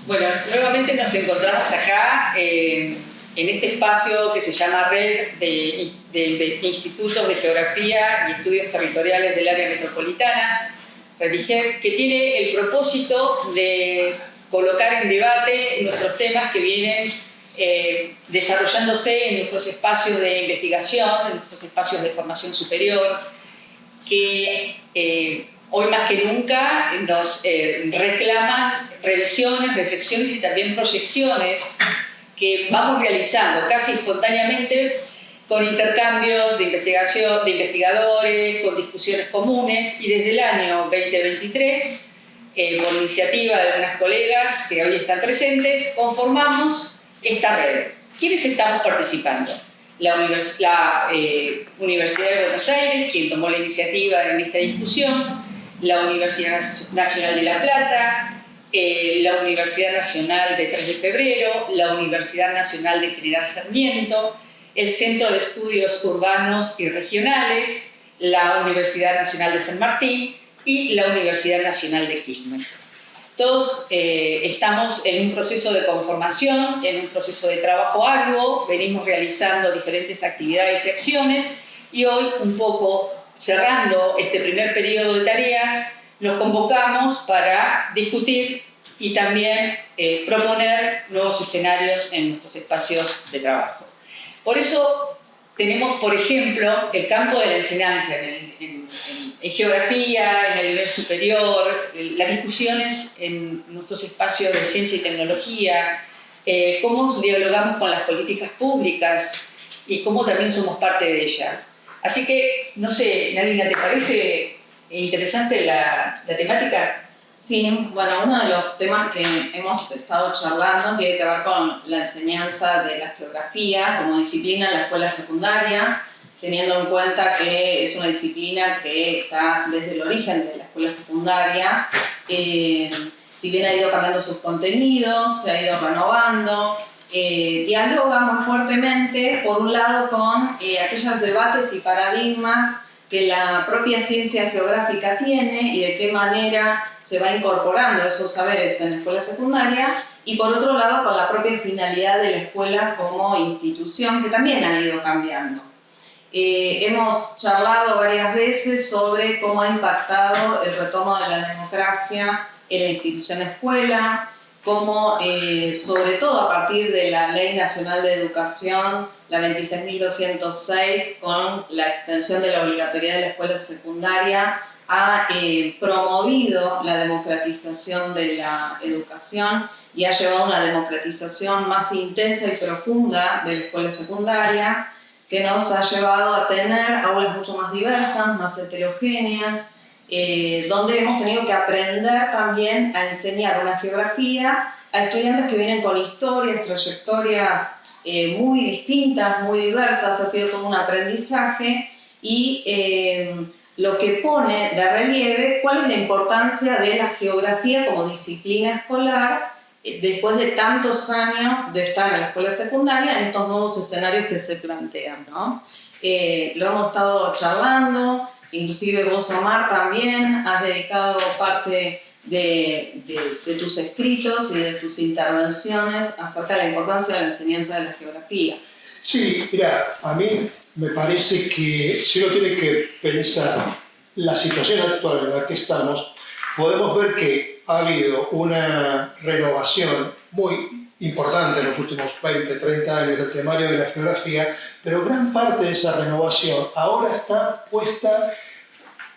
Bueno, nuevamente nos encontramos acá en este espacio que se llama Red de Institutos de Geografía y Estudios Territoriales del Área Metropolitana, REDIGET, que tiene el propósito de colocar en debate nuestros temas que vienen desarrollándose en nuestros espacios de investigación, en nuestros espacios de formación superior, que hoy más que nunca nos reclaman revisiones, reflexiones y también proyecciones que vamos realizando casi espontáneamente con intercambios de investigación, de investigadores, con discusiones comunes, y desde el año 2023, por iniciativa de algunas colegas que hoy están presentes, conformamos esta red. ¿Quiénes estamos participando? La Universidad de Buenos Aires, quien tomó la iniciativa en esta discusión, la Universidad Nacional de La Plata, la Universidad Nacional de 3 de Febrero, la Universidad Nacional de General Sarmiento, el Centro de Estudios Urbanos y Regionales, la Universidad Nacional de San Martín y la Universidad Nacional de Quilmes. Todos estamos en un proceso de conformación, en un proceso de trabajo arduo, venimos realizando diferentes actividades y acciones, y hoy, un poco cerrando este primer periodo de tareas, nos convocamos para discutir y también proponer nuevos escenarios en nuestros espacios de trabajo. Por eso tenemos, por ejemplo, el campo de la enseñanza en geografía, en el nivel superior, las discusiones en nuestros espacios de ciencia y tecnología, cómo dialogamos con las políticas públicas y cómo también somos parte de ellas. Así que, no sé, Nadina, ¿te parece interesante la temática? Sí, bueno, uno de los temas que hemos estado charlando tiene que ver con la enseñanza de la geografía como disciplina en la escuela secundaria, teniendo en cuenta que es una disciplina que está desde el origen de la escuela secundaria. Si bien ha ido cambiando sus contenidos, se ha ido renovando, dialoga muy fuertemente, por un lado, con aquellos debates y paradigmas que la propia ciencia geográfica tiene y de qué manera se va incorporando esos saberes en la escuela secundaria, y por otro lado con la propia finalidad de la escuela como institución, que también ha ido cambiando. Hemos charlado varias veces sobre cómo ha impactado el retorno de la democracia en la institución escuela, cómo sobre todo a partir de la Ley Nacional de Educación, la 26.206, con la extensión de la obligatoriedad de la escuela secundaria, ha promovido la democratización de la educación y ha llevado a una democratización más intensa y profunda de la escuela secundaria, que nos ha llevado a tener aulas mucho más diversas, más heterogéneas, donde hemos tenido que aprender también a enseñar una geografía a estudiantes que vienen con historias, trayectorias muy distintas, muy diversas. Ha sido todo un aprendizaje, y lo que pone de relieve cuál es la importancia de la geografía como disciplina escolar después de tantos años de estar en la escuela secundaria en estos nuevos escenarios que se plantean, ¿no? Lo hemos estado charlando, inclusive vos, Omar, también has dedicado parte de tus escritos y de tus intervenciones acerca de la importancia de la enseñanza de la geografía. Sí, mira, a mí me parece que si uno tiene que pensar la situación actual en la que estamos, podemos ver que ha habido una renovación muy importante en los últimos 20, 30 años del temario de la geografía, pero gran parte de esa renovación ahora está puesta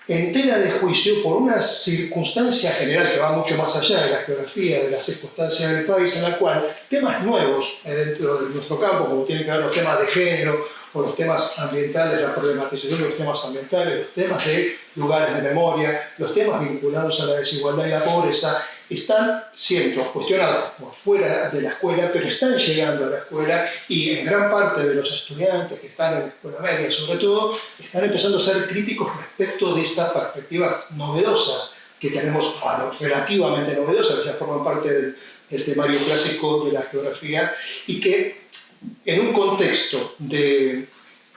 en tela de juicio por una circunstancia general que va mucho más allá de la geografía, de las circunstancias del país, en la cual temas nuevos dentro de nuestro campo, como tienen que ver los temas de género o los temas ambientales, la problematización de los temas ambientales, los temas de lugares de memoria, los temas vinculados a la desigualdad y la pobreza, están siendo cuestionados por fuera de la escuela, pero están llegando a la escuela, y en gran parte de los estudiantes que están en la escuela media, sobre todo, están empezando a ser críticos respecto de estas perspectivas novedosas que tenemos, bueno, relativamente novedosas, que ya forman parte del temario clásico de la geografía, y que en un contexto de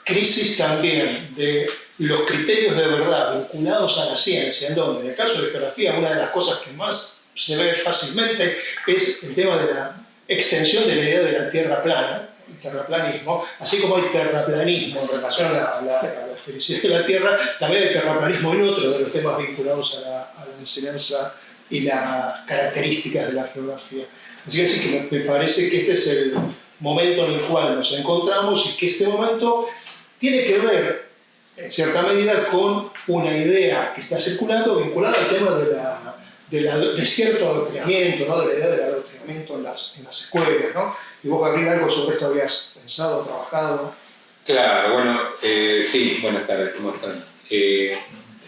crisis también de los criterios de verdad vinculados a la ciencia, en donde en el caso de geografía una de las cosas que más se ve fácilmente, es el tema de la extensión de la idea de la tierra plana, el terraplanismo. Así como hay terraplanismo en relación a la esfericidad de la Tierra, también hay terraplanismo en otros de los temas vinculados a la enseñanza y las características de la geografía. Así que sí, que me parece que este es el momento en el cual nos encontramos y que este momento tiene que ver, en cierta medida, con una idea que está circulando vinculada al tema de cierto adoctrinamiento, ¿no? De la idea del adoctrinamiento en las escuelas, ¿no? Y vos, Gabriel, algo sobre esto habías pensado, trabajado. Claro, bueno, sí, buenas tardes, ¿cómo están?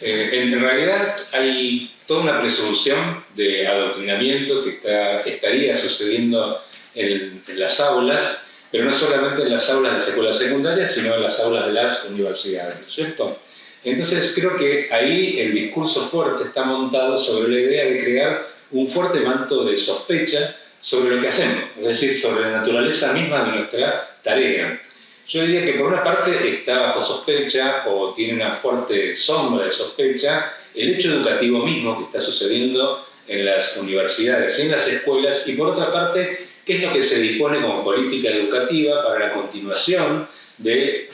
En realidad hay toda una presunción de adoctrinamiento que estaría sucediendo en las aulas, pero no solamente en las aulas de las escuelas secundarias, sino en las aulas de las universidades, ¿no es cierto? Entonces creo que ahí el discurso fuerte está montado sobre la idea de crear un fuerte manto de sospecha sobre lo que hacemos, es decir, sobre la naturaleza misma de nuestra tarea. Yo diría que por una parte está bajo sospecha o tiene una fuerte sombra de sospecha el hecho educativo mismo que está sucediendo en las universidades y en las escuelas, y por otra parte, qué es lo que se dispone como política educativa para la continuación del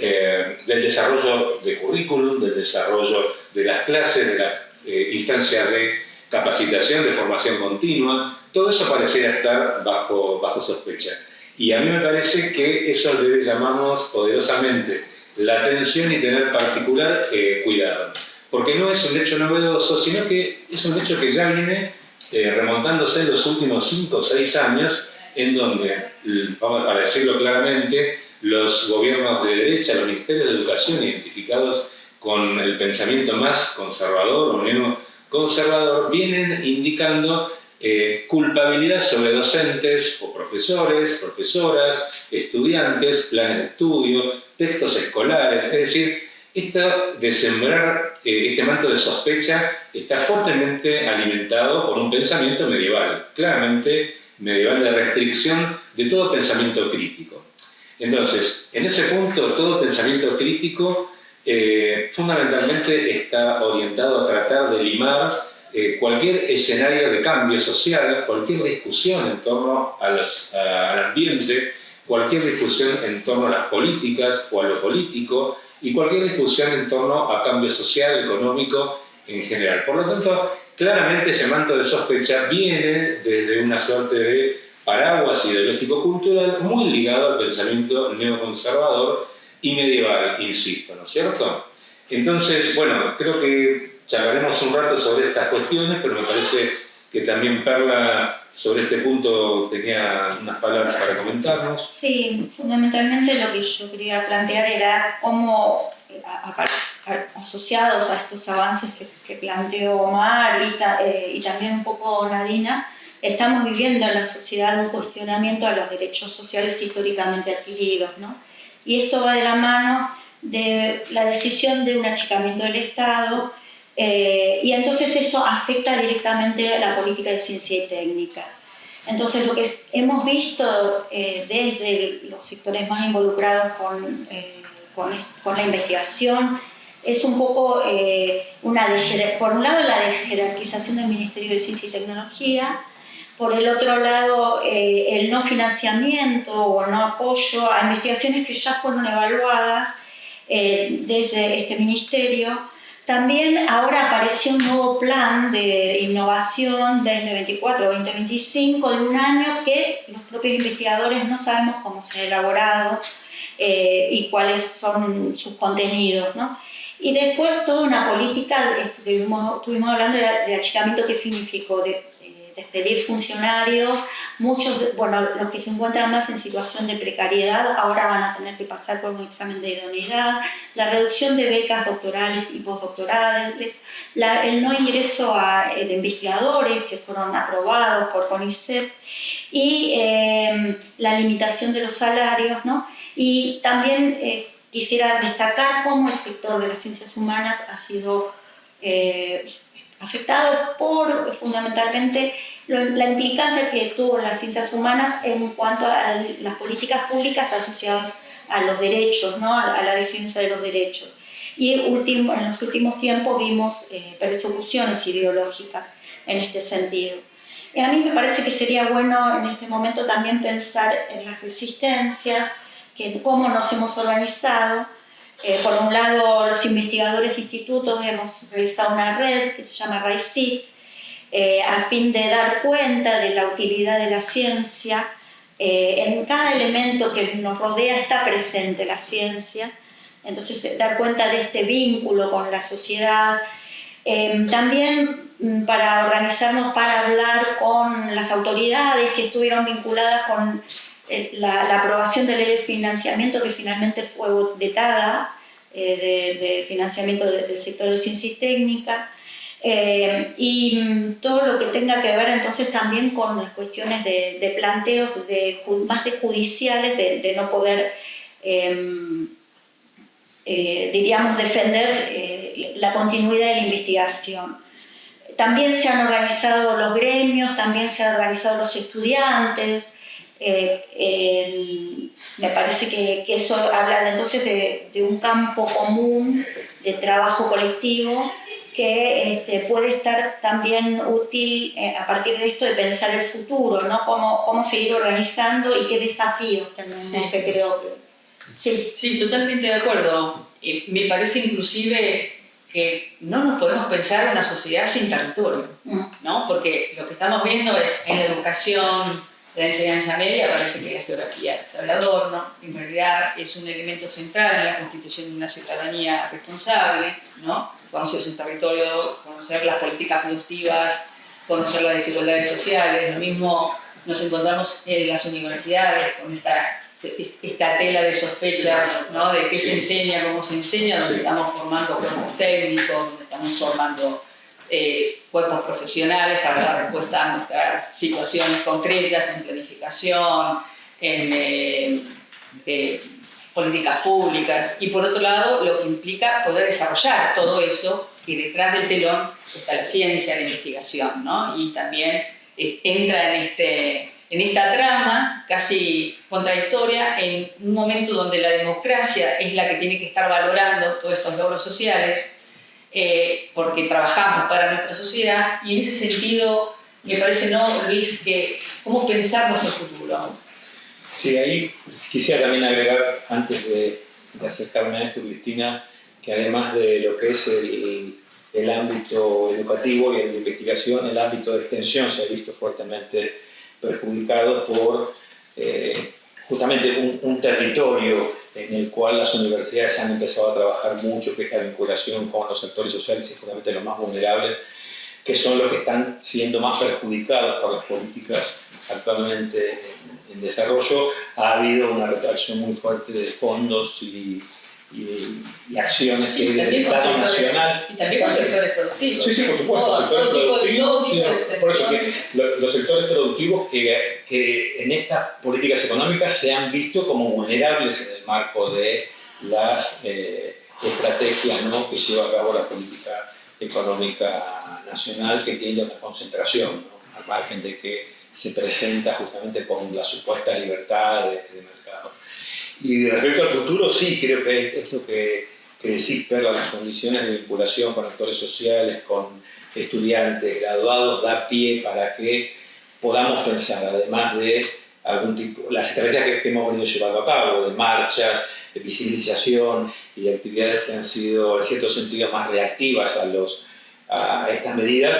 desarrollo de currículum, del desarrollo de las clases, de las instancias de capacitación, de formación continua. Todo eso pareciera estar bajo sospecha. Y a mí me parece que eso debe llamarnos poderosamente la atención y tener particular cuidado. Porque no es un hecho novedoso, sino que es un hecho que ya viene remontándose en los últimos 5 o 6 años, en donde, para decirlo claramente, los gobiernos de derecha, los ministerios de educación identificados con el pensamiento más conservador o neoconservador, vienen indicando culpabilidad sobre docentes o profesores, profesoras, estudiantes, planes de estudio, textos escolares. Es decir, esto de sembrar este manto de sospecha está fuertemente alimentado por un pensamiento medieval, claramente medieval, de restricción de todo pensamiento crítico. Entonces, en ese punto, todo pensamiento crítico fundamentalmente está orientado a tratar de limar cualquier escenario de cambio social, cualquier discusión en torno al ambiente, cualquier discusión en torno a las políticas o a lo político, y cualquier discusión en torno a cambio social, económico en general. Por lo tanto, claramente ese manto de sospecha viene desde una suerte de paraguas ideológico-cultural muy ligado al pensamiento neoconservador y medieval, insisto, ¿no es cierto? Entonces, bueno, creo que charlaremos un rato sobre estas cuestiones, pero me parece que también Perla sobre este punto tenía unas palabras para comentarnos. Sí, fundamentalmente lo que yo quería plantear era cómo, asociados a estos avances que planteó Omar y también un poco Nadina, estamos viviendo en la sociedad un cuestionamiento a los derechos sociales históricamente adquiridos, ¿no? Y esto va de la mano de la decisión de un achicamiento del Estado, y entonces eso afecta directamente a la política de ciencia y técnica. Entonces lo que hemos visto desde los sectores más involucrados con la investigación es un poco por un lado la desjerarquización del Ministerio de Ciencia y Tecnología, por el otro lado el no financiamiento o no apoyo a investigaciones que ya fueron evaluadas desde este ministerio. También ahora apareció un nuevo plan de innovación 2024-2025 de un año que los propios investigadores no sabemos cómo se ha elaborado y cuáles son sus contenidos, ¿no? Y después toda una política, esto que estuvimos hablando de achicamiento, que significó despedir funcionarios, muchos, los que se encuentran más en situación de precariedad ahora van a tener que pasar por un examen de idoneidad, la reducción de becas doctorales y postdoctorales, el no ingreso de investigadores que fueron aprobados por CONICET y la limitación de los salarios, ¿no? Y también quisiera destacar cómo el sector de las ciencias humanas ha sido afectado por fundamentalmente la implicancia que tuvo las ciencias humanas en cuanto a las políticas públicas asociadas a los derechos, ¿no? a la defensa de los derechos. Y en los últimos tiempos vimos persecuciones ideológicas en este sentido. Y a mí me parece que sería bueno en este momento también pensar en las resistencias, que cómo nos hemos organizado. Por un lado, los investigadores de institutos hemos realizado una red que se llama RAICIT, a fin de dar cuenta de la utilidad de la ciencia. En cada elemento que nos rodea está presente la ciencia, entonces dar cuenta de este vínculo con la sociedad. También para organizarnos para hablar con las autoridades que estuvieron vinculadas con la aprobación de la ley de financiamiento, que finalmente fue vetada, de financiamiento del sector de ciencia y técnica, y todo lo que tenga que ver entonces también con las cuestiones de planteos más de judiciales, de no poder, diríamos, defender la continuidad de la investigación. También se han organizado los gremios, también se han organizado los estudiantes. Me parece que eso habla entonces de un campo común de trabajo colectivo que puede estar también útil a partir de esto de pensar el futuro, ¿no? Cómo seguir organizando y qué desafíos tenemos, Sí. que creo que... Sí. Sí, totalmente de acuerdo. Me parece inclusive que no nos podemos pensar una sociedad sin territorio, ¿no? Porque lo que estamos viendo es en la educación, la enseñanza media, parece que la geografía está de adorno, en realidad es un elemento central en la constitución de una ciudadanía responsable, ¿no? Conocer su territorio, conocer las políticas productivas, conocer las desigualdades sociales. Lo mismo nos encontramos en las universidades con esta tela de sospechas, ¿no? De qué se enseña, cómo se enseña, donde estamos formando cuerpos técnicos, donde estamos formando cuerpos profesionales para dar respuesta a nuestras situaciones concretas en planificación, en políticas públicas, y por otro lado lo que implica poder desarrollar todo eso, que detrás del telón está la ciencia, la investigación, ¿no? Y también entra en esta trama casi contradictoria en un momento donde la democracia es la que tiene que estar valorando todos estos logros sociales, porque trabajamos para nuestra sociedad, y en ese sentido me parece, ¿no, Luis, que cómo pensar nuestro futuro? Sí, ahí quisiera también agregar, antes de acercarme a esto, Cristina, que además de lo que es el ámbito educativo y el de investigación, el ámbito de extensión se ha visto fuertemente perjudicado por justamente un territorio en el cual las universidades han empezado a trabajar mucho, que es la vinculación con los sectores sociales y justamente los más vulnerables, que son los que están siendo más perjudicados por las políticas actualmente en desarrollo. Ha habido una retracción muy fuerte de fondos y acciones que del Estado Nacional. Y también con sectores productivos. Sí, por supuesto. Todo tipo de por eso que los sectores productivos que en estas políticas económicas se han visto como vulnerables en el marco de las estrategias, ¿no?, que lleva a cabo la política económica nacional, que tiende a una concentración, ¿no?, al margen de que se presenta justamente con la supuesta libertad de mercado. Y respecto al futuro, sí, creo que es lo que decís, Perla, las condiciones de vinculación con actores sociales, con estudiantes, graduados, da pie para que podamos pensar, además de algún tipo, las estrategias que hemos venido llevando a cabo, de marchas, de visibilización y de actividades que han sido, en cierto sentido, más reactivas a estas medidas,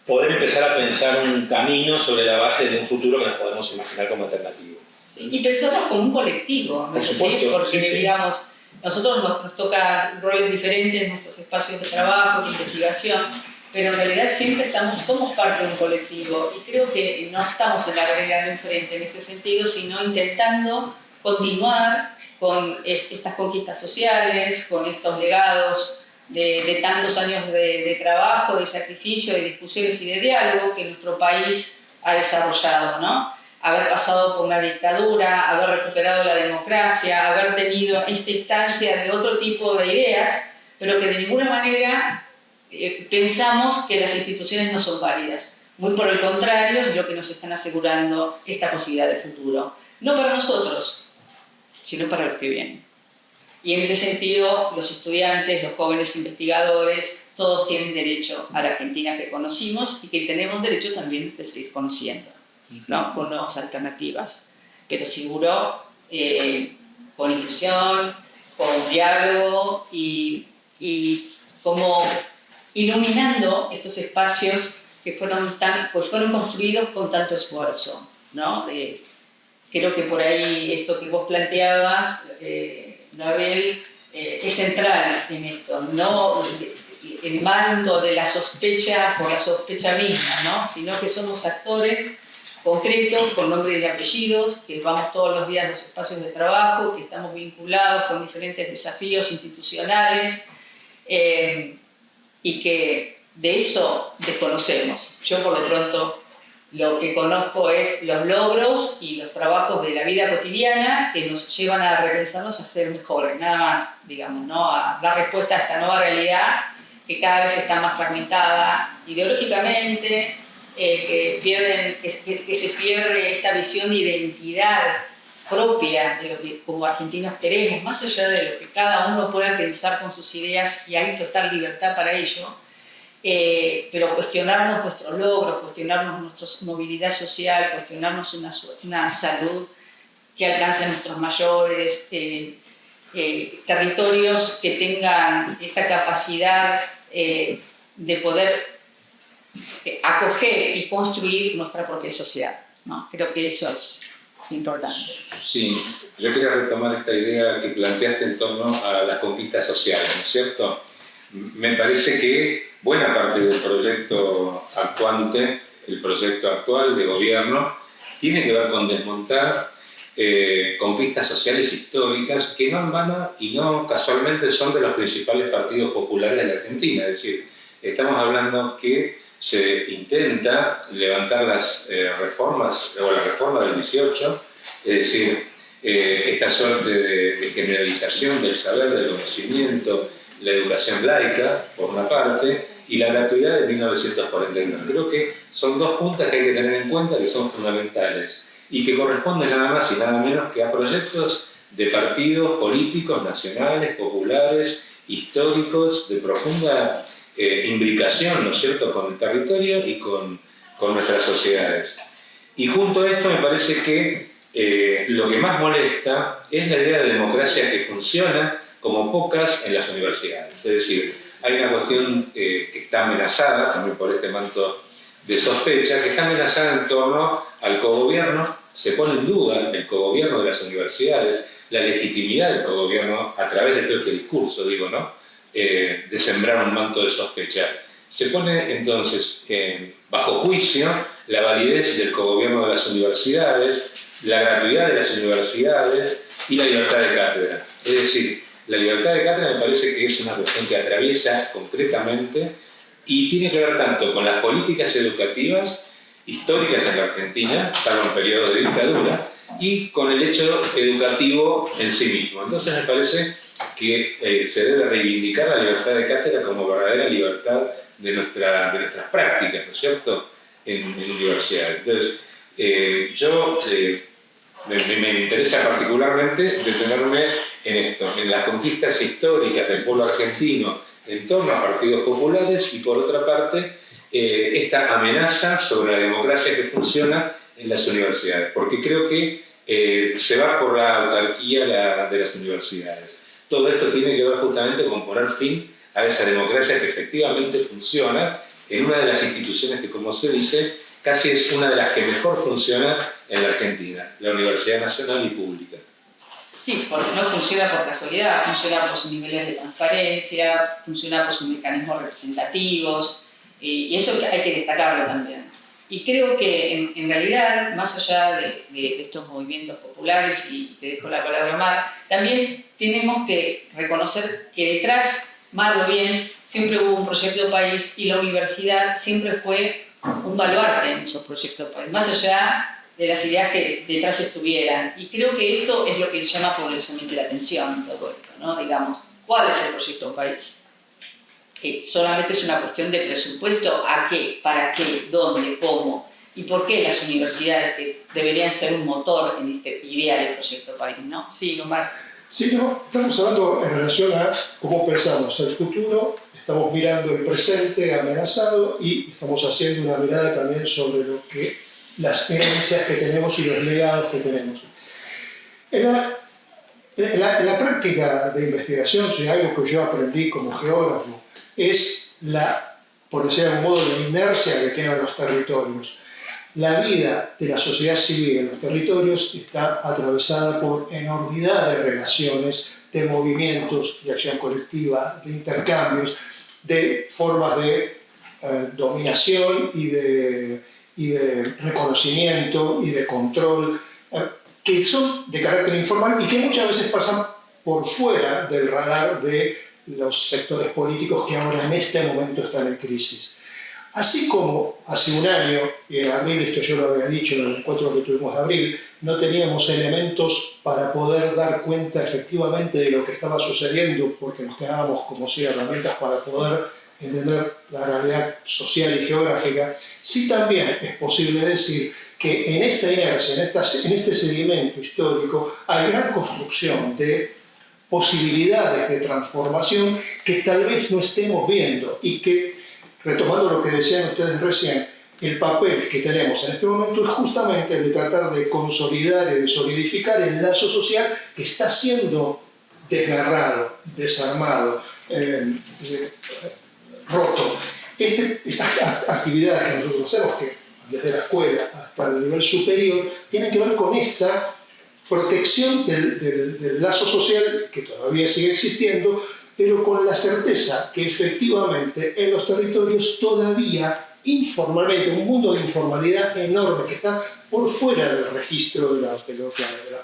poder empezar a pensar un camino sobre la base de un futuro que nos podemos imaginar como alternativo. Sí, y pensamos como un colectivo, ¿no? Por supuesto, ¿Sí? Porque, sí. digamos, nosotros nos toca roles diferentes en nuestros espacios de trabajo, de investigación, pero en realidad siempre somos parte de un colectivo, y creo que no estamos en la realidad de enfrente en este sentido, sino intentando continuar con estas conquistas sociales, con estos legados de tantos años de trabajo, de sacrificio, de discusiones y de diálogo que nuestro país ha desarrollado, ¿no? Haber pasado por una dictadura, haber recuperado la democracia, haber tenido esta instancia de otro tipo de ideas, pero que de ninguna manera pensamos que las instituciones no son válidas. Muy por el contrario, es lo que nos están asegurando esta posibilidad de futuro. No para nosotros, sino para los que vienen. Y en ese sentido, los estudiantes, los jóvenes investigadores, todos tienen derecho a la Argentina que conocimos y que tenemos derecho también de seguir conociendo, ¿no? Con nuevas alternativas, pero seguro con inclusión, con diálogo y como iluminando estos espacios que fueron construidos con tanto esfuerzo, ¿no? Creo que por ahí esto que vos planteabas, Gabriel, es central en esto, no el mando de la sospecha por la sospecha misma, ¿no? Sino que somos actores concretos, con nombres y apellidos, que vamos todos los días a los espacios de trabajo, que estamos vinculados con diferentes desafíos institucionales y que de eso desconocemos. Yo por lo pronto lo que conozco es los logros y los trabajos de la vida cotidiana que nos llevan a repensarnos a ser mejores, nada más, digamos, ¿no? A dar respuesta a esta nueva realidad que cada vez está más fragmentada ideológicamente, que se pierde esta visión de identidad propia de lo que como argentinos queremos, más allá de lo que cada uno pueda pensar con sus ideas, y hay total libertad para ello. Pero cuestionarnos nuestros logros, cuestionarnos nuestra movilidad social, cuestionarnos una salud que alcance a nuestros mayores, territorios que tengan esta capacidad de poder acoger y construir nuestra propia sociedad, ¿no? Creo que eso es importante. Sí, yo quería retomar esta idea que planteaste en torno a las conquistas sociales, ¿no es cierto? Me parece que buena parte del proyecto actuante, el proyecto actual de gobierno, tiene que ver con desmontar conquistas sociales históricas que no en vano y no casualmente son de los principales partidos populares de la Argentina. Es decir, estamos hablando que se intenta levantar las reformas, o la reforma del 18, es decir, esta suerte de generalización del saber, del conocimiento, la educación laica, por una parte, y la gratuidad de 1949. Creo que son dos puntas que hay que tener en cuenta, que son fundamentales y que corresponden nada más y nada menos que a proyectos de partidos políticos nacionales, populares, históricos, de profunda imbricación, ¿no es cierto?, con el territorio y con nuestras sociedades. Y junto a esto me parece que lo que más molesta es la idea de democracia que funciona como pocas en las universidades. Es decir, hay una cuestión que está amenazada, también por este manto de sospecha, que está amenazada en torno al cogobierno. Se pone en duda el cogobierno de las universidades, la legitimidad del cogobierno a través de todo este discurso, digo, ¿no? De sembrar un manto de sospecha. Se pone entonces bajo juicio la validez del cogobierno de las universidades, la gratuidad de las universidades y la libertad de cátedra. Es decir, la libertad de cátedra me parece que es una cuestión que atraviesa concretamente y tiene que ver tanto con las políticas educativas históricas en la Argentina, salvo un periodo de dictadura, y con el hecho educativo en sí mismo. Entonces me parece que se debe reivindicar la libertad de cátedra como verdadera libertad de nuestras prácticas, ¿no es cierto?, en universidades. Entonces, yo me interesa particularmente detenerme en esto, en las conquistas históricas del pueblo argentino en torno a partidos populares y, por otra parte, esta amenaza sobre la democracia que funciona en las universidades, porque creo que se va por la autarquía de las universidades. Todo esto tiene que ver justamente con poner fin a esa democracia que efectivamente funciona en una de las instituciones que, como se dice, casi es una de las que mejor funciona en la Argentina, la Universidad Nacional y Pública. Sí, porque no funciona por casualidad, funciona por sus niveles de transparencia, funciona por sus mecanismos representativos, y eso hay que destacarlo también. Y creo que en realidad, más allá de estos movimientos populares, y te dejo la palabra Mar, también tenemos que reconocer que detrás, mal o bien, siempre hubo un proyecto país y la universidad siempre fue un baluarte en esos proyectos país, más allá de las ideas que detrás estuvieran. Y creo que esto es lo que llama poderosamente la atención en todo esto, ¿no? Digamos, ¿cuál es el proyecto país? Solamente es una cuestión de presupuesto, ¿a qué? ¿Para qué? ¿Dónde? ¿Cómo? ¿Y por qué las universidades que deberían ser un motor en esta idea del proyecto país, ¿no? Sí, Omar. Sí, no, estamos hablando en relación a cómo pensamos el futuro, estamos mirando el presente amenazado y estamos haciendo una mirada también sobre lo que las herencias que tenemos y los legados que tenemos. En la práctica de investigación, si algo que yo aprendí como geógrafo, es por decir de algún modo, la inercia que tienen los territorios. La vida de la sociedad civil en los territorios está atravesada por enormidad de relaciones, de movimientos, de acción colectiva, de intercambios, de formas de dominación y de reconocimiento y de control, que son de carácter informal y que muchas veces pasan por fuera del radar de los sectores políticos que ahora en este momento están en crisis. Así como hace un año, y en abril, esto yo lo había dicho en el encuentro que tuvimos de abril, no teníamos elementos para poder dar cuenta efectivamente de lo que estaba sucediendo, porque nos quedábamos como si herramientas para poder entender la realidad social y geográfica, sí también es posible decir que en esta inercia, en este sedimento histórico, hay gran construcción de posibilidades de transformación que tal vez no estemos viendo y que, retomando lo que decían ustedes recién, el papel que tenemos en este momento es justamente el de tratar de consolidar y de solidificar el lazo social que está siendo desgarrado, desarmado, roto. Estas actividades que nosotros hacemos, que desde la escuela hasta el nivel superior, tienen que ver con esta protección del lazo social que todavía sigue existiendo, pero con la certeza que efectivamente en los territorios todavía informalmente, un mundo de informalidad enorme que está por fuera del registro de la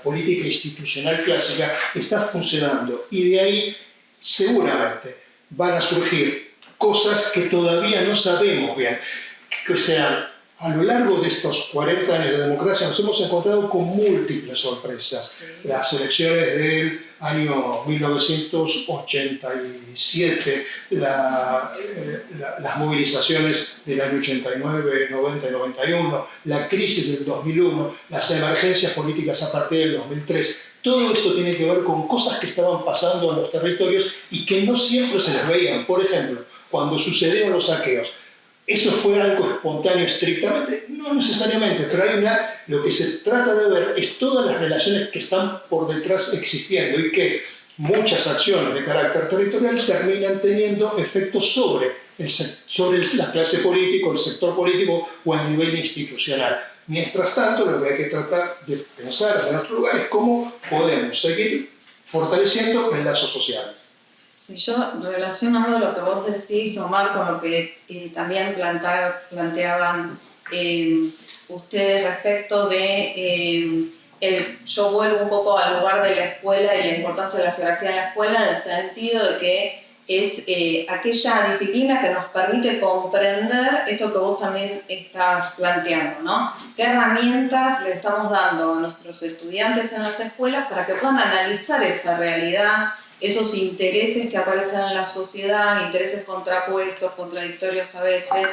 política institucional clásica, está funcionando. Y de ahí seguramente van a surgir cosas que todavía no sabemos bien. O sea, a lo largo de estos 40 años de democracia nos hemos encontrado con múltiples sorpresas. Las elecciones del año 1987, las movilizaciones del año 89, 90 y 91, la crisis del 2001, las emergencias políticas a partir del 2003. Todo esto tiene que ver con cosas que estaban pasando en los territorios y que no siempre se les veían. Por ejemplo, cuando sucedieron los saqueos, ¿eso fue algo espontáneo estrictamente? No necesariamente, pero lo que se trata de ver es todas las relaciones que están por detrás existiendo y que muchas acciones de carácter territorial terminan teniendo efectos sobre la clase política, el sector político o el nivel institucional. Mientras tanto, lo que hay que tratar de pensar en nuestro lugar es cómo podemos seguir fortaleciendo el lazo social. Sí, yo relacionando lo que vos decís, Omar, con lo que también planteaban ustedes respecto de yo vuelvo un poco al lugar de la escuela y la importancia de la geografía en la escuela, en el sentido de que es aquella disciplina que nos permite comprender esto que vos también estás planteando, ¿no? ¿Qué herramientas le estamos dando a nuestros estudiantes en las escuelas para que puedan analizar esa realidad, esos intereses que aparecen en la sociedad, intereses contrapuestos, contradictorios a veces?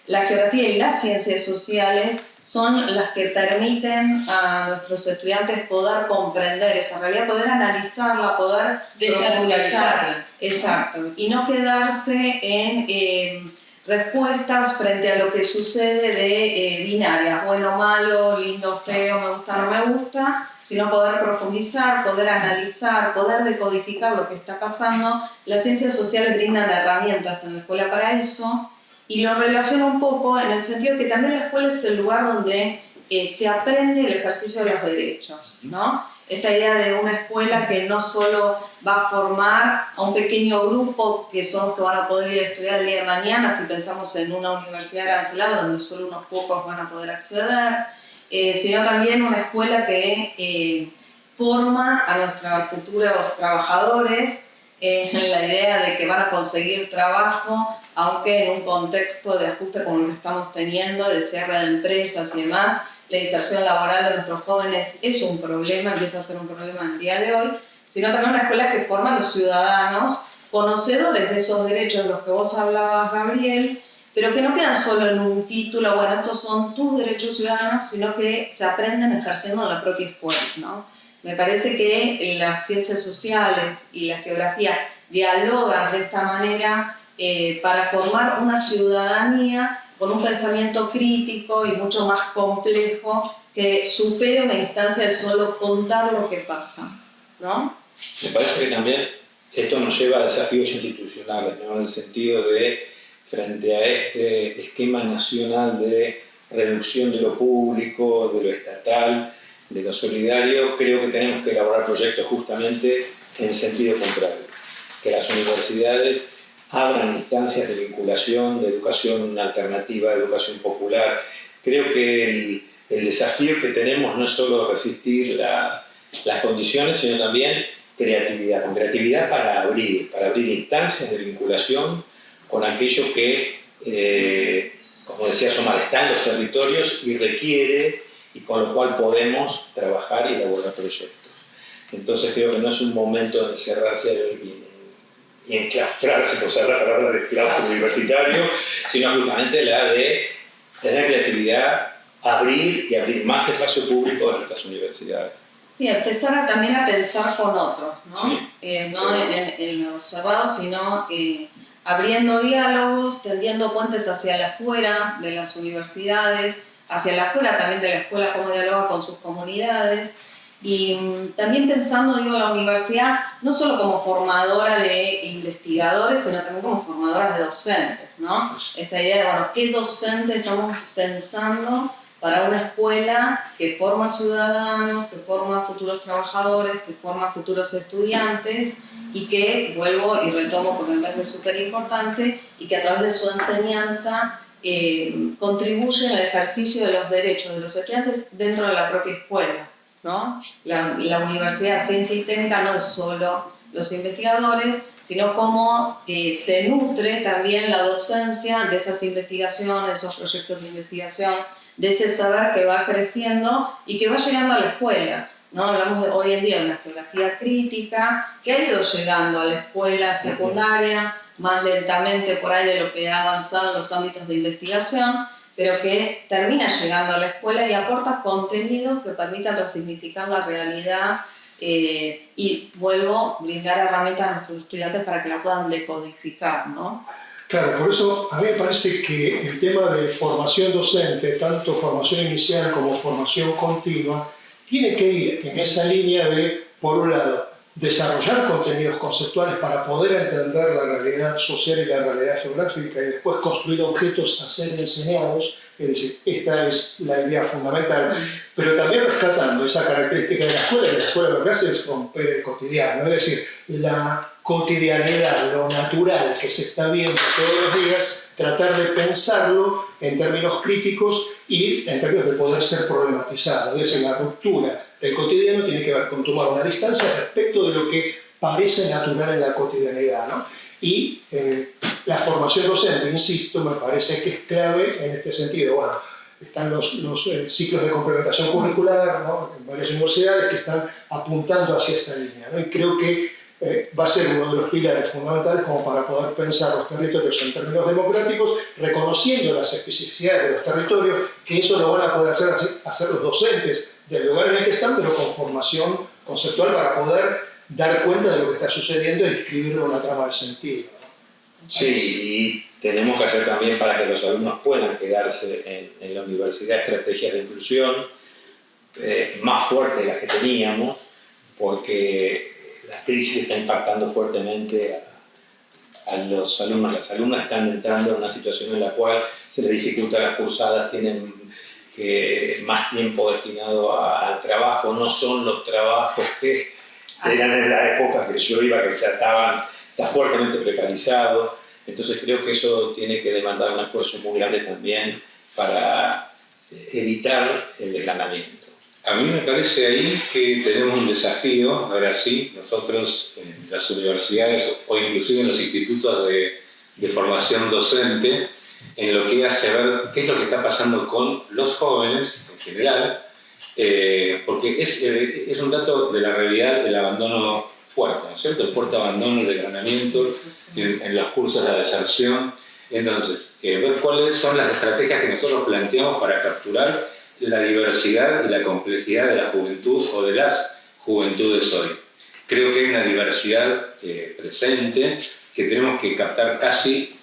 La geografía y las ciencias sociales son las que permiten a nuestros estudiantes poder comprender esa realidad, poder analizarla, poder desnaturalizarla. Exacto, y no quedarse en respuestas frente a lo que sucede de binarias, bueno, malo, lindo, feo, me gusta, no me gusta, sino poder profundizar, poder analizar, poder decodificar lo que está pasando. Las ciencias sociales brindan herramientas en la escuela para eso, y lo relaciono un poco en el sentido que también la escuela es el lugar donde se aprende el ejercicio de los derechos, ¿no? Esta idea de una escuela que no solo va a formar a un pequeño grupo que son los que van a poder ir a estudiar el día de mañana, si pensamos en una universidad arancelada donde solo unos pocos van a poder acceder, sino también una escuela que forma a nuestros futuros trabajadores en la idea de que van a conseguir trabajo, aunque en un contexto de ajuste como el que estamos teniendo, de cierre de empresas y demás, la inserción laboral de nuestros jóvenes es un problema, empieza a ser un problema en el día de hoy, sino también una escuela que forma a los ciudadanos conocedores de esos derechos de los que vos hablabas, Gabriel, pero que no quedan solo en un título, bueno, estos son tus derechos ciudadanos, sino que se aprenden ejerciendo en la propia escuela, ¿no? Me parece que las ciencias sociales y la geografía dialogan de esta manera para formar una ciudadanía con un pensamiento crítico y mucho más complejo que supere una instancia de solo contar lo que pasa, ¿no? Me parece que también esto nos lleva a desafíos institucionales, ¿no? En el sentido de, frente a este esquema nacional de reducción de lo público, de lo estatal, de lo solidario, creo que tenemos que elaborar proyectos justamente en el sentido contrario, que las universidades abran instancias de vinculación, de educación alternativa, de educación popular. Creo que el desafío que tenemos no es solo resistir las condiciones, sino también creatividad, con creatividad para abrir instancias de vinculación con aquello que, como decía Somar, está en los territorios y requiere, y con lo cual podemos trabajar y elaborar proyectos. Entonces creo que no es un momento de encerrarse y enclaustrarse, por usar la palabra de claustro universitario, sino justamente la de tener creatividad, abrir más espacio público en nuestras universidades. Sí, empezar también a pensar con otros, ¿no? Sí. No en lo observado, sino abriendo diálogos, tendiendo puentes hacia el afuera de las universidades, hacia el afuera también de la escuela, cómo dialoga con sus comunidades. Y también pensando, digo, la universidad no solo como formadora de investigadores, sino también como formadora de docentes, ¿no? Esta idea de, bueno, ¿qué docente estamos pensando para una escuela que forma ciudadanos, que forma futuros trabajadores, que forma futuros estudiantes y que, vuelvo y retomo porque me parece súper importante, y que a través de su enseñanza contribuyen al ejercicio de los derechos de los estudiantes dentro de la propia escuela, ¿no? La Universidad de Ciencia y Técnica no es solo los investigadores, sino cómo se nutre también la docencia de esas investigaciones, de esos proyectos de investigación, de ese saber que va creciendo y que va llegando a la escuela, ¿no? Hablamos hoy en día de una geografía crítica que ha ido llegando a la escuela secundaria, más lentamente por ahí de lo que ha avanzado en los ámbitos de investigación, pero que termina llegando a la escuela y aporta contenidos que permitan resignificar la realidad y, vuelvo, brindar herramientas a nuestros estudiantes para que la puedan decodificar, ¿no? Claro, por eso a mí me parece que el tema de formación docente, tanto formación inicial como formación continua, tiene que ir en esa línea de, por un lado, desarrollar contenidos conceptuales para poder entender la realidad social y la realidad geográfica y después construir objetos a ser enseñados, es decir, esta es la idea fundamental, pero también rescatando esa característica de la escuela, y la escuela lo que hace es romper el cotidiano, es decir, la cotidianidad, lo natural que se está viendo todos los días, tratar de pensarlo en términos críticos y en términos de poder ser problematizado, es decir, la ruptura del cotidiano tiene que ver con tomar una distancia respecto de lo que parece natural en la cotidianidad, ¿no? Y la formación docente, insisto, me parece que es clave en este sentido. Bueno, están los ciclos de complementación curricular, ¿no?, en varias universidades que están apuntando hacia esta línea, ¿no? Y creo que va a ser uno de los pilares fundamentales como para poder pensar los territorios en términos democráticos, reconociendo las especificidades de los territorios, que eso lo van a poder hacer los docentes del lugar en el que están, pero con formación conceptual para poder dar cuenta de lo que está sucediendo y escribirlo en una trama de sentido, ¿no? Sí, y tenemos que hacer también para que los alumnos puedan quedarse en la universidad estrategias de inclusión más fuertes de las que teníamos, porque la crisis está impactando fuertemente a los alumnos. Las alumnas están entrando en una situación en la cual se les dificulta las cursadas, tienen más tiempo destinado al trabajo, no son los trabajos que eran en la época que yo iba, que está fuertemente precarizado. Entonces creo que eso tiene que demandar un esfuerzo muy grande también para evitar el desganamiento. A mí me parece ahí que tenemos un desafío, ahora sí, nosotros en las universidades o inclusive en los institutos de formación docente, en lo que hace ver qué es lo que está pasando con los jóvenes en general, porque es un dato de la realidad del abandono fuerte, ¿no es cierto? El fuerte abandono, el desgranamiento en los cursos, la deserción. Entonces, ver cuáles son las estrategias que nosotros planteamos para capturar la diversidad y la complejidad de la juventud o de las juventudes hoy. Creo que hay una diversidad presente que tenemos que captar casi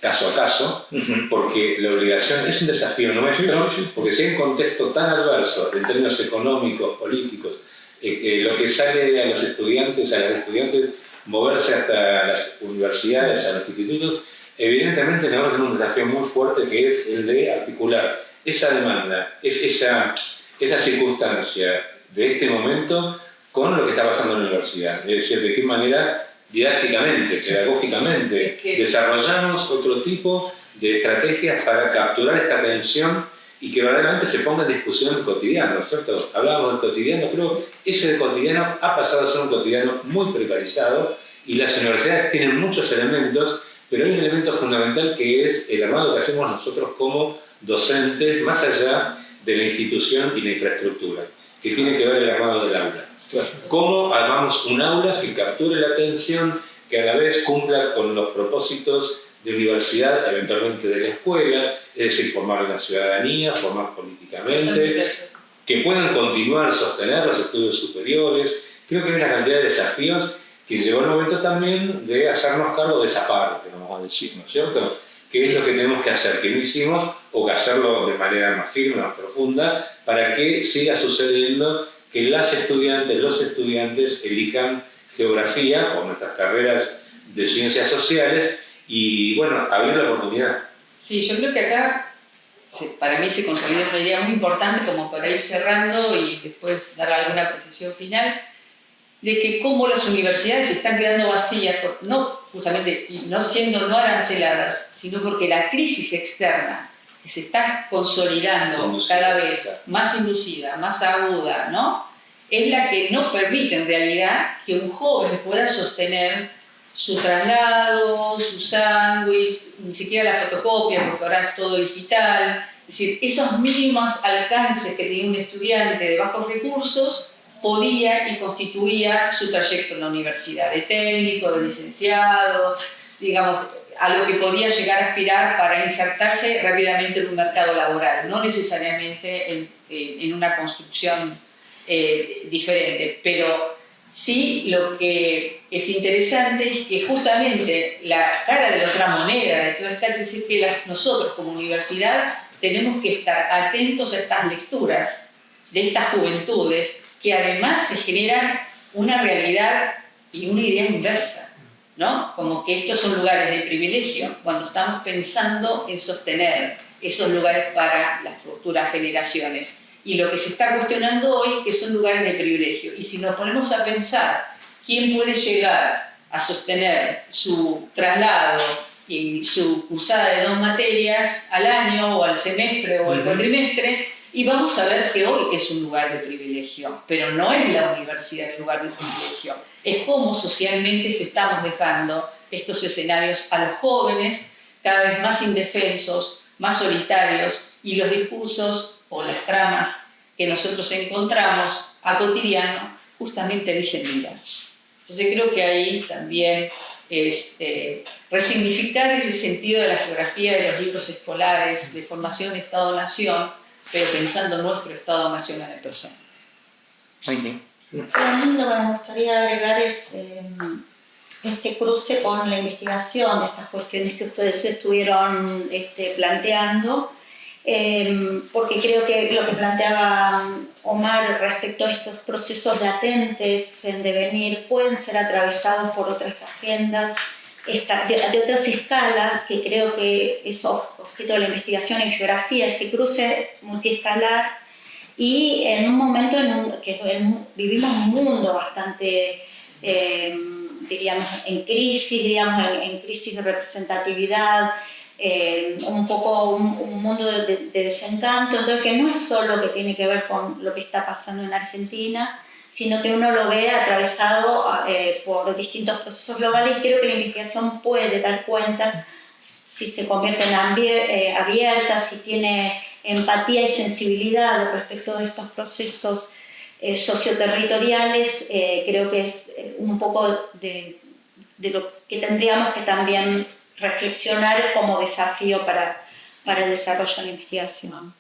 caso a caso, porque la obligación es un desafío nuestro, porque si hay un contexto tan adverso en términos económicos, políticos, lo que sale a los estudiantes, a las estudiantes, moverse hasta las universidades, a los institutos, evidentemente tenemos un desafío muy fuerte que es el de articular esa demanda, esa circunstancia de este momento con lo que está pasando en la universidad. Es decir, de qué manera didácticamente, pedagógicamente, desarrollamos otro tipo de estrategias para capturar esta atención y que verdaderamente se ponga en discusión el cotidiano, ¿no es cierto? Hablábamos del cotidiano, pero ese cotidiano ha pasado a ser un cotidiano muy precarizado y las universidades tienen muchos elementos, pero hay un elemento fundamental que es el armado que hacemos nosotros como docentes, más allá de la institución y la infraestructura, que tiene que ver el armado del aula. ¿Cómo armamos un aula que capture la atención, que a la vez cumpla con los propósitos de universidad, eventualmente de la escuela, es decir, formar a la ciudadanía, formar políticamente, que puedan continuar, sostener los estudios superiores? Creo que hay una cantidad de desafíos que llegó el momento también de hacernos cargo de esa parte, vamos a decir, ¿no es cierto? ¿Qué es lo que tenemos que hacer, que no hicimos, o que hacerlo de manera más firme, más profunda, para que siga sucediendo que las estudiantes, los estudiantes elijan geografía o nuestras carreras de ciencias sociales y, bueno, abrir la oportunidad? Sí, yo creo que acá para mí se consolida una idea muy importante como para ir cerrando y después dar alguna precisión final, de que cómo las universidades están quedando vacías, no justamente no siendo no aranceladas, sino porque la crisis externa que se está consolidando cada vez más inducida, más aguda, ¿no? Es la que no permite en realidad que un joven pueda sostener su traslado, su sándwich, ni siquiera la fotocopia, porque ahora es todo digital. Es decir, esos mínimos alcances que tenía un estudiante de bajos recursos podía y constituía su trayecto en la universidad, de técnico, de licenciado, digamos, a lo que podía llegar a aspirar para insertarse rápidamente en un mercado laboral, no necesariamente en una construcción diferente, pero sí lo que es interesante es que justamente la cara de la otra moneda de toda esta crisis es que nosotros como universidad tenemos que estar atentos a estas lecturas de estas juventudes que además se generan una realidad y una idea inversa, ¿no? Como que estos son lugares de privilegio cuando estamos pensando en sostener esos lugares para las futuras generaciones. Y lo que se está cuestionando hoy que son lugares de privilegio. Y si nos ponemos a pensar quién puede llegar a sostener su traslado y su cursada de 2 materias al año o al semestre o al cuatrimestre, y vamos a ver que hoy es un lugar de privilegio, pero no es la universidad el lugar de privilegio. Es cómo socialmente se estamos dejando estos escenarios a los jóvenes, cada vez más indefensos, más solitarios, y los discursos o las tramas que nosotros encontramos a cotidiano justamente dicen mirarse. Entonces creo que ahí también es resignificar ese sentido de la geografía de los libros escolares, de formación Estado-Nación, pero pensando nuestro Estado Nacional en presente. Sí, a mí lo que me gustaría agregar es este cruce con la investigación de estas cuestiones que ustedes estuvieron planteando, porque creo que lo que planteaba Omar respecto a estos procesos latentes en devenir pueden ser atravesados por otras agendas, de otras escalas, que creo que es objeto de la investigación en geografía, ese cruce multiescalar, y en un momento que vivimos un mundo bastante, diríamos, en crisis, en crisis de representatividad, un poco un mundo de desencanto, entonces que no es solo que tiene que ver con lo que está pasando en Argentina, sino que uno lo ve atravesado por distintos procesos globales, y creo que la investigación puede dar cuenta si se convierte en abierta, si tiene empatía y sensibilidad respecto de estos procesos socioterritoriales. Creo que es un poco de lo que tendríamos que también reflexionar como desafío para el desarrollo de la investigación.